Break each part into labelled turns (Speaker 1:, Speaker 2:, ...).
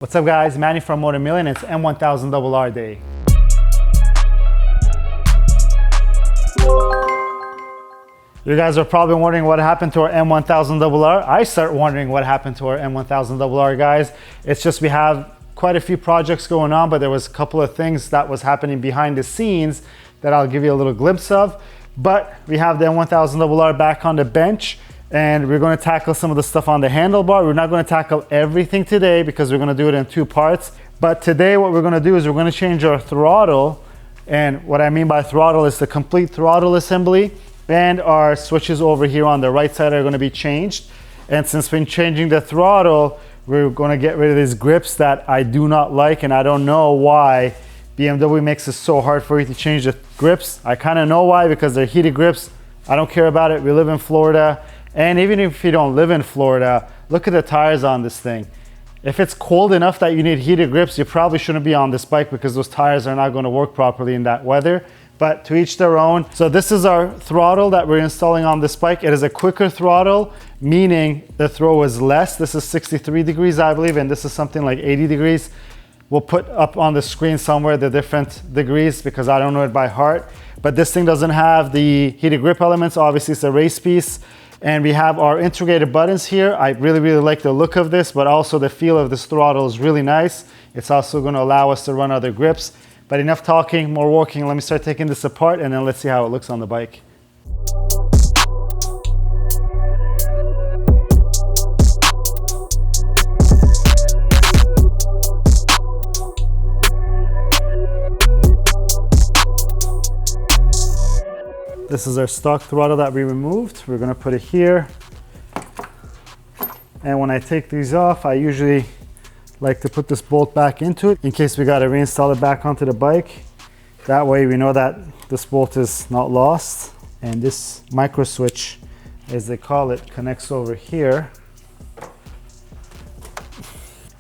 Speaker 1: What's up guys, Manny from Motomillion. It's M1000RR day. You guys are probably wondering what happened to our M1000RR. I start wondering what happened to our M1000RR, guys. It's just we have quite a few projects going on, but there was a couple of things that was happening behind the scenes that I'll give you a little glimpse of. But we have the M1000RR back on the bench, and we're going to tackle some of the stuff on the handlebar. We're not going to tackle everything today because we're going to do it in two parts. But today what we're going to do is we're going to change our throttle. And what I mean by throttle is the complete throttle assembly. And our switches over here on the right side are going to be changed. And since we're changing the throttle, we're going to get rid of these grips that I do not like. And I don't know why BMW makes it so hard for you to change the grips. I kind of know why, because they're heated grips. I don't care about it. We live in Florida. And even if you don't live in Florida, look at the tires on this thing. If it's cold enough that you need heated grips, you probably shouldn't be on this bike because those tires are not going to work properly in that weather. But to each their own. So this is our throttle that we're installing on this bike. It is a quicker throttle, meaning the throw is less. This is 63 degrees, I believe, and this is something like 80 degrees. We'll put up on the screen somewhere the different degrees because I don't know it by heart. But this thing doesn't have the heated grip elements. Obviously, it's a race piece. And we have our integrated buttons here. I really like the look of this, but also the feel of this throttle is really nice. It's also going to allow us to run other grips. But enough talking, more walking. Let me start taking this apart and then let's see how it looks on the bike. This is our stock throttle that we removed. We're gonna put it here. And when I take these off, I usually like to put this bolt back into it in case we gotta reinstall it back onto the bike. That way we know that this bolt is not lost. And this micro switch, as they call it, connects over here.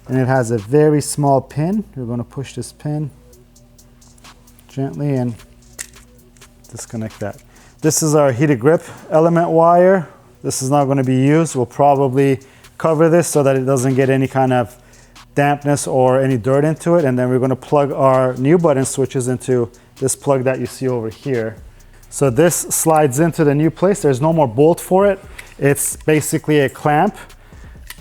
Speaker 1: And it has a very small pin. We're gonna push this pin gently and disconnect that. This is our heated grip element wire. This is not going to be used. We'll probably cover this so that it doesn't get any kind of dampness or any dirt into it. And then we're going to plug our new button switches into this plug that you see over here. So this slides into the new place. There's no more bolt for it. It's basically a clamp.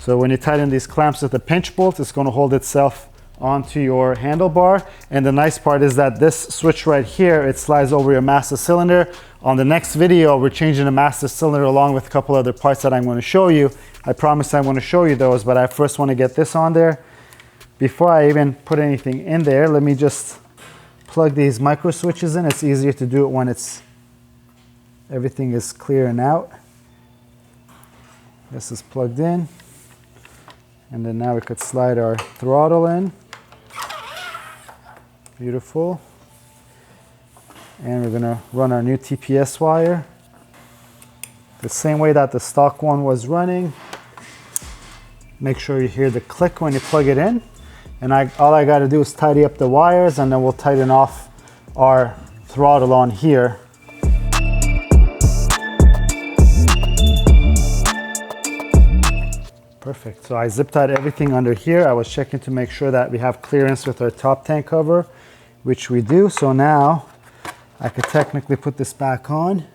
Speaker 1: So when you tighten these clamps with the pinch bolt, it's going to hold itself onto your handlebar. And the nice part is that this switch right here, it slides over your master cylinder. On the next video, we're changing the master cylinder along with a couple other parts that I'm going to show you. I promise I'm going to show you those, but I first want to get this on there. Before I even put anything in there, let me just plug these micro switches in. It's easier to do it when everything is clear and out. This is plugged in. And then now we could slide our throttle in. Beautiful. And we're gonna run our new TPS wire the same way that the stock one was running. Make sure you hear the click when you plug it in. And all I gotta do is tidy up the wires, and then we'll tighten off our throttle on here. Perfect. So I zip tied everything under here. I was checking to make sure that we have clearance with our top tank cover, which we do. So now I could technically put this back on.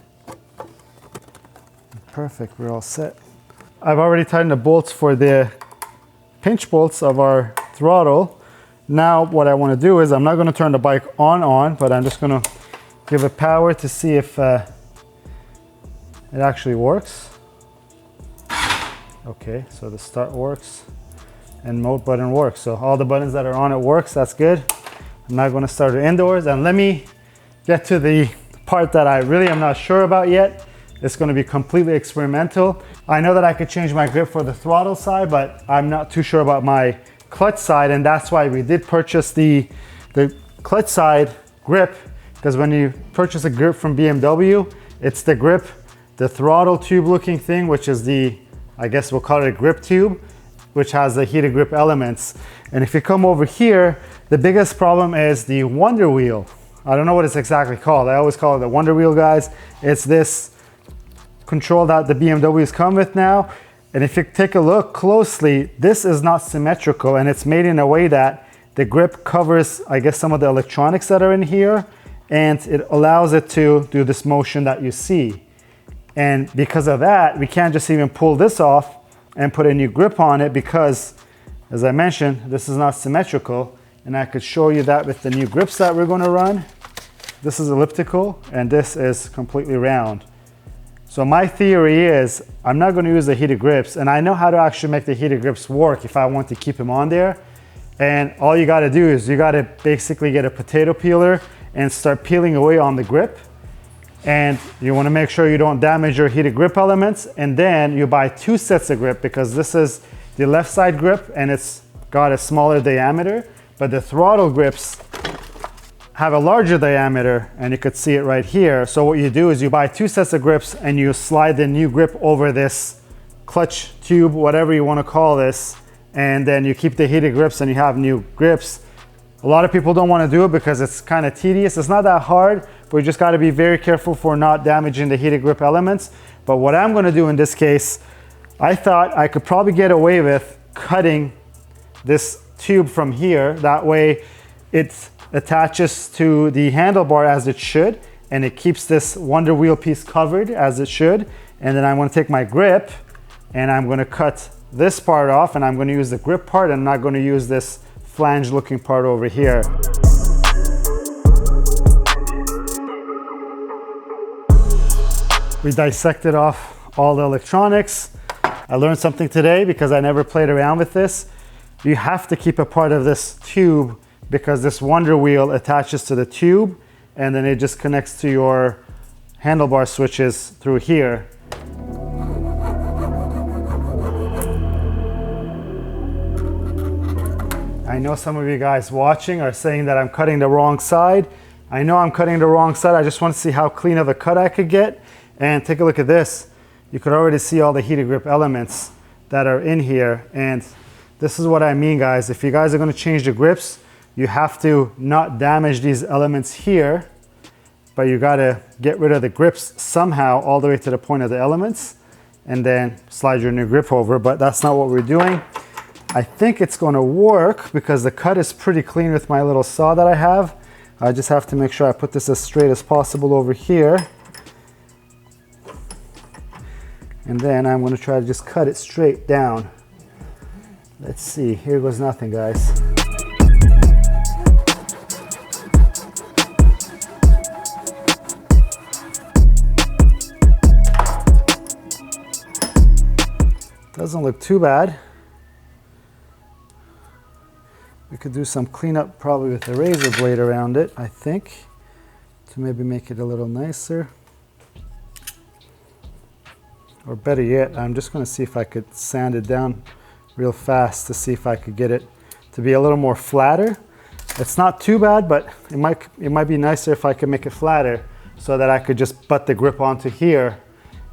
Speaker 1: Perfect, we're all set. I've already tightened the bolts for the pinch bolts of our throttle. Now what I want to do is I'm not going to turn the bike on, but I'm just going to give it power to see if it actually works. Okay, so the start works and mode button works. So all the buttons that are on it works, that's good. I'm not going to start it indoors, and let me get to the part that I really am not sure about yet. It's going to be completely experimental. I know that I could change my grip for the throttle side, but I'm not too sure about my clutch side, and that's why we did purchase the clutch side grip, because when you purchase a grip from BMW, it's the grip, the throttle tube looking thing, which is the, I guess we'll call it a grip tube, which has the heated grip elements. And if you come over here, the biggest problem is the wonder wheel. I don't know what it's exactly called. I always call it the wonder wheel, guys. It's this control that the BMWs come with now. And if you take a look closely, this is not symmetrical, and it's made in a way that the grip covers, I guess, some of the electronics that are in here, and it allows it to do this motion that you see. And because of that, we can't just even pull this off and put a new grip on it because, as I mentioned, this is not symmetrical. And I could show you that with the new grips that we're gonna run. This is elliptical and this is completely round. So my theory is I'm not gonna use the heated grips, and I know how to actually make the heated grips work if I want to keep them on there. And all you gotta do is you gotta basically get a potato peeler and start peeling away on the grip. And you wanna make sure you don't damage your heated grip elements. And then you buy 2 sets of grip, because this is the left side grip and it's got a smaller diameter, but the throttle grips have a larger diameter, and you could see it right here. So what you do is you buy 2 sets of grips and you slide the new grip over this clutch tube, whatever you wanna call this, and then you keep the heated grips and you have new grips. A lot of people don't want to do it because it's kind of tedious. It's not that hard, but you just got to be very careful for not damaging the heated grip elements. But what I'm going to do in this case, I thought I could probably get away with cutting this tube from here. That way it attaches to the handlebar as it should, and it keeps this Wonder Wheel piece covered as it should. And then I'm going to take my grip and I'm going to cut this part off, and I'm going to use the grip part, and I'm not going to use this flange looking part over here. We dissected off all the electronics. I learned something today because I never played around with this. You have to keep a part of this tube because this Wonder Wheel attaches to the tube, and then it just connects to your handlebar switches through here. I know some of you guys watching are saying that I'm cutting the wrong side. I know I'm cutting the wrong side. I just want to see how clean of a cut I could get. And take a look at this. You could already see all the heated grip elements that are in here. And this is what I mean, guys. If you guys are going to change the grips, you have to not damage these elements here, but you got to get rid of the grips somehow all the way to the point of the elements, and then slide your new grip over. But that's not what we're doing. I think it's going to work because the cut is pretty clean with my little saw that I have. I just have to make sure I put this as straight as possible over here. And then I'm going to try to just cut it straight down. Let's see, here goes nothing, guys. Doesn't look too bad. We could do some cleanup probably with a razor blade around it, I think, to maybe make it a little nicer. Or better yet, I'm just going to see if I could sand it down real fast to see if I could get it to be a little more flatter. It's not too bad, but it might be nicer if I could make it flatter so that I could just butt the grip onto here,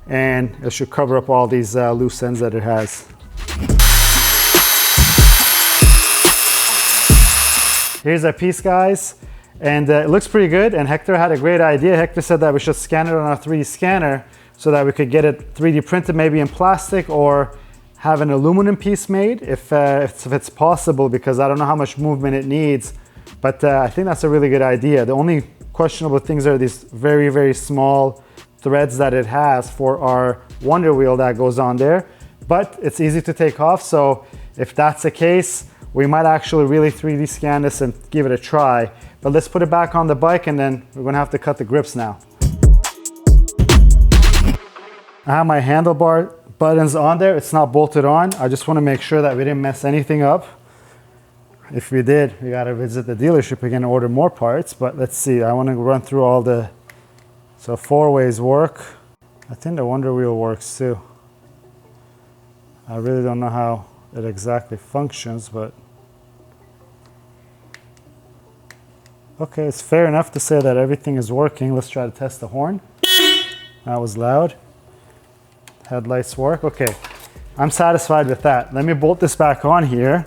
Speaker 1: and it should cover up all these loose ends that it has. Here's our piece, guys, and it looks pretty good, and Hector had a great idea. Hector said that we should scan it on our 3D scanner so that we could get it 3D printed, maybe in plastic, or have an aluminum piece made if it's possible, because I don't know how much movement it needs, but I think that's a really good idea. The only questionable things are these very, very small threads that it has for our Wonder Wheel that goes on there, but it's easy to take off. So if that's the case, we might actually really 3D scan this and give it a try. But let's put it back on the bike, and then we're gonna have to cut the grips now. I have my handlebar buttons on there. It's not bolted on. I just wanna make sure that we didn't mess anything up. If we did, we gotta visit the dealership again and order more parts, but let's see. I wanna run through all the, so 4-ways work. I think the Wonder Wheel works too. I really don't know how it exactly functions, but okay, it's fair enough to say that everything is working. Let's try to test the horn. That was loud. Headlights work. Okay, I'm satisfied with that. Let me bolt this back on here.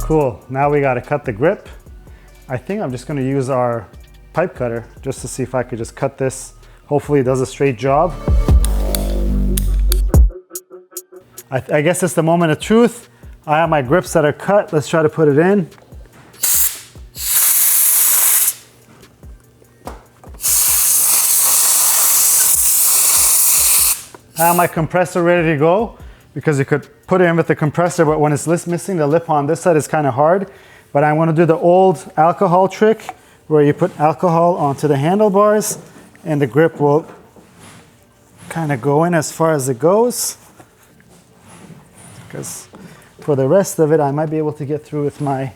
Speaker 1: Cool, now we gotta cut the grip. I think I'm just gonna use our pipe cutter just to see if I could just cut this Hopefully it does a straight job. I guess it's the moment of truth. I have my grips that are cut. Let's try to put it in. I have my compressor ready to go, because you could put it in with the compressor, but when it's missing the lip on this side, it's kind of hard. But I want to do the old alcohol trick where you put alcohol onto the handlebars and the grip will kind of go in as far as it goes. Because for the rest of it, I might be able to get through with my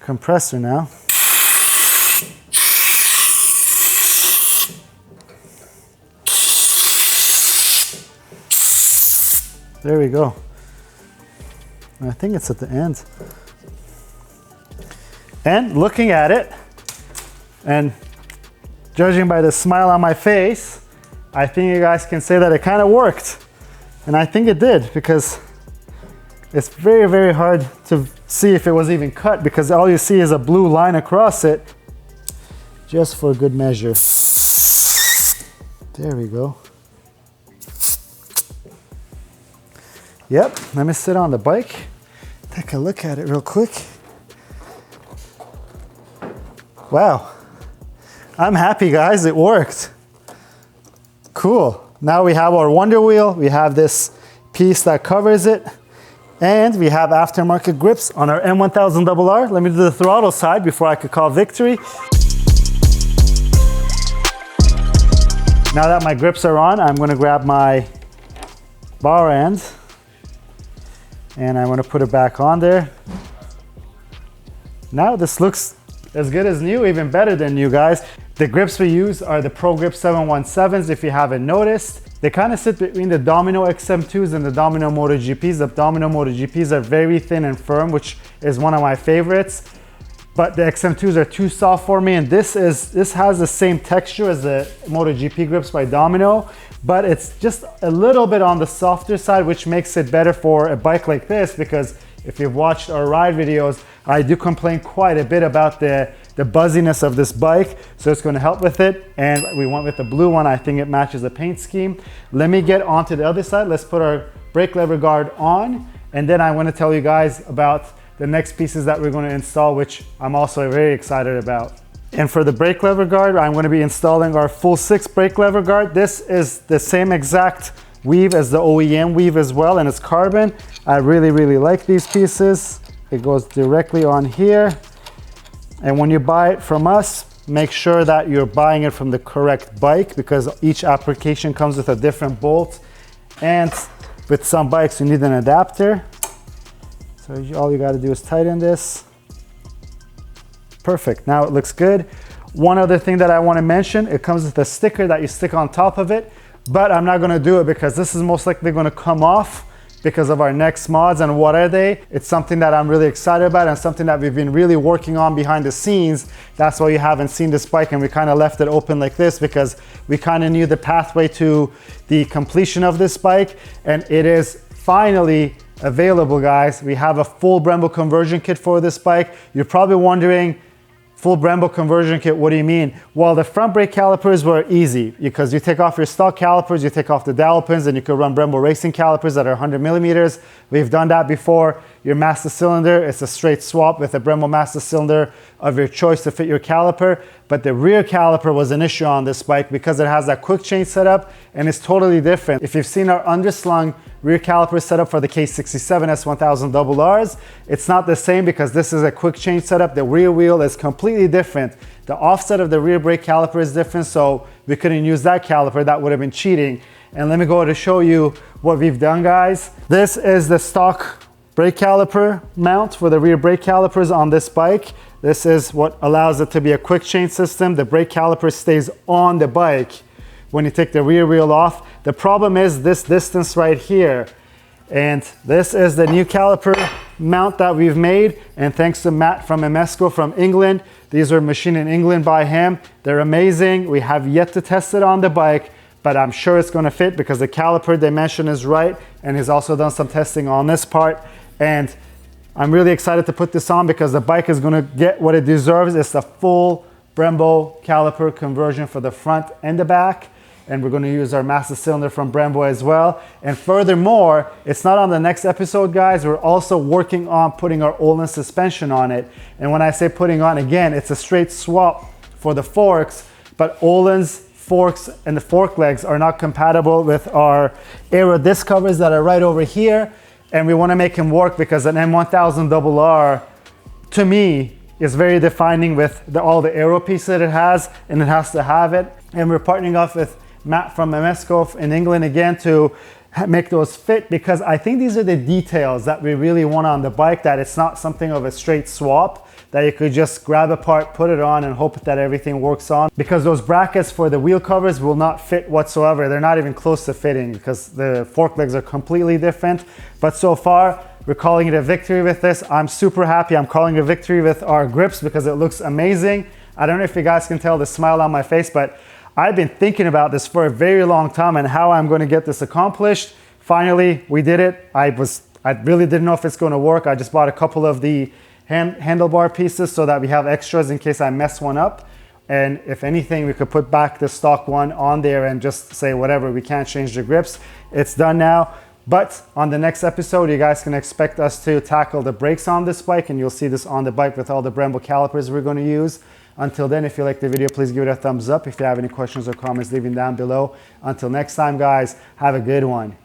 Speaker 1: compressor now. There we go. I think it's at the end. And looking at it, and judging by the smile on my face, I think you guys can say that it kind of worked. And I think it did, because it's very, very hard to see if it was even cut, because all you see is a blue line across it, just for good measure. There we go. Yep, let me sit on the bike, take a look at it real quick. Wow, I'm happy guys, it worked. Cool, now we have our wonder wheel, we have this piece that covers it, and we have aftermarket grips on our M1000RR. Let me do the throttle side before I could call victory. Now that my grips are on, I'm gonna grab my bar end, and I want to put it back on there. Now this looks as good as new, even better than new, guys. The grips we use are the ProGrip 717s, if you haven't noticed. They kind of sit between the Domino XM2s and the Domino MotoGPs. The Domino MotoGPs are very thin and firm, which is one of my favorites. But the XM2s are too soft for me, and this has the same texture as the MotoGP grips by Domino, but it's just a little bit on the softer side, which makes it better for a bike like this, because if you've watched our ride videos, I do complain quite a bit about the buzziness of this bike, so it's going to help with it. And we went with the blue one. I think it matches the paint scheme. Let me get onto the other side. Let's put our brake lever guard on, and then I want to tell you guys about the next pieces that we're going to install, which I'm also very excited about. And for the brake lever guard, I'm going to be installing our full 6 brake lever guard. This is the same exact weave as the OEM weave as well, and it's carbon. I really, really like these pieces. It goes directly on here. And when you buy it from us, make sure that you're buying it from the correct bike, because each application comes with a different bolt. And with some bikes, you need an adapter. So all you got to do is tighten this. Perfect, now it looks good. One other thing that I want to mention, it comes with a sticker that you stick on top of it, but I'm not going to do it because this is most likely going to come off because of our next mods. And what are they? It's something that I'm really excited about and something that we've been really working on behind the scenes. That's why you haven't seen this bike, and we kind of left it open like this because we kind of knew the pathway to the completion of this bike, and it is finally available, guys. We have a full Brembo conversion kit for this bike. You're probably wondering, full Brembo conversion kit, what do you mean? Well, the front brake calipers were easy because you take off your stock calipers, you take off the dowel pins, and you could run Brembo racing calipers that are 100 millimeters. We've done that before. Your master cylinder, it's a straight swap with a Brembo master cylinder of your choice to fit your caliper. But the rear caliper was an issue on this bike because it has that quick change setup, and it's totally different. If you've seen our underslung rear caliper setup for the K67 S1000RRs, it's not the same because this is a quick change setup. The rear wheel is completely different. The offset of the rear brake caliper is different, so we couldn't use that caliper. That would have been cheating. And let me go to show you what we've done, guys. This is the stock brake caliper mount for the rear brake calipers on this bike. This is what allows it to be a quick change system. The brake caliper stays on the bike when you take the rear wheel off. The problem is this distance right here. And this is the new caliper mount that we've made. And thanks to Matt from Emesco from England. These are machined in England by him. They're amazing. We have yet to test it on the bike, but I'm sure it's gonna fit because the caliper dimension is right. And he's also done some testing on this part. And I'm really excited to put this on because the bike is gonna get what it deserves. It's a full Brembo caliper conversion for the front and the back. And we're going to use our master cylinder from Brembo as well. And furthermore, it's not on the next episode, guys. We're also working on putting our Öhlins suspension on it. And when I say putting on, again, it's a straight swap for the forks, but Öhlins forks and the fork legs are not compatible with our aero disc covers that are right over here. And we want to make them work because an M1000RR, to me, is very defining with all the aero pieces that it has, and it has to have it. And we're partnering up with Matt from Emesco in England again to make those fit, because I think these are the details that we really want on the bike, that it's not something of a straight swap that you could just grab apart, put it on and hope that everything works on, because those brackets for the wheel covers will not fit whatsoever. They're not even close to fitting because the fork legs are completely different. But so far, we're calling it a victory with this. I'm super happy. I'm calling it a victory with our grips because it looks amazing. I don't know if you guys can tell the smile on my face, but I've been thinking about this for a very long time and how I'm going to get this accomplished. Finally, we did it. I really didn't know if it's going to work. I just bought a couple of the handlebar pieces so that we have extras in case I mess one up. And if anything, we could put back the stock one on there and just say whatever, we can't change the grips. It's done now. But on the next episode, you guys can expect us to tackle the brakes on this bike, and you'll see this on the bike with all the Brembo calipers we're going to use. Until then, if you like the video, please give it a thumbs up. If you have any questions or comments, leave them down below. Until next time, guys, have a good one.